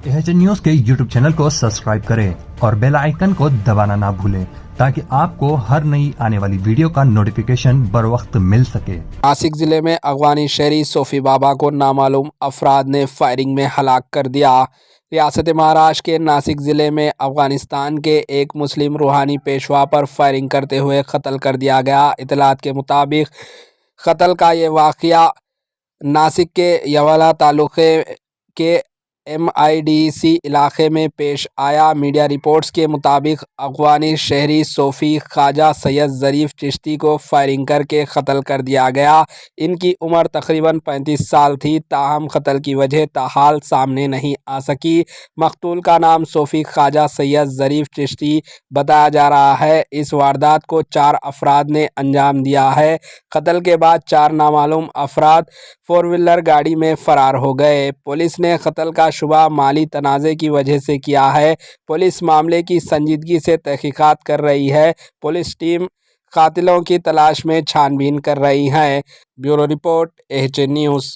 H news के YouTube channel को subscribe करें और बेल आइकन को दबाना ना भूलें ताकि आपको हर नई आने वाली वीडियो का नोटिफिकेशन बर वक्त मिल सके। नासिक जिले में अफगानी शहरी सोफी बाबा को नामालूम अफराद ने फायरिंग में हलाक कर दिया। रियासत महाराष्ट्र के नासिक ज़िले में अफगानिस्तान के एक मुस्लिम रूहानी पेशवा पर फायरिंग करते हुए कत्ल कर दिया गया। इतलात के मुताबिक कत्ल का ये वाक़या नासिक के यवला तालुक़े के MIDC इलाके में पेश आया। मीडिया रिपोर्ट्स के मुताबिक अफगानी शहरी सोफ़ी ख्वाजा सैयद ज़रीफ़ चिश्ती को फायरिंग करके कत्ल कर दिया गया। इनकी उम्र तकरीबन 35 साल थी, ताहम कत्ल की वजह ताहाल सामने नहीं आ सकी। मकतूल का नाम सोफ़ी ख्वाजा सैयद ज़रीफ़ चिश्ती बताया जा रहा है। इस वारदात को 4 अफराद ने अंजाम दिया है। कत्ल के बाद 4 नामालूम अफराद 4 व्हीलर गाड़ी में फ़रार हो गए। पुलिस ने कत्ल का शुबा माली तनाज़े की वजह से किया है। पुलिस मामले की संजीदगी से तहकीकात कर रही है। पुलिस टीम कातिलों की तलाश में छानबीन कर रही है। Bureau report, H news.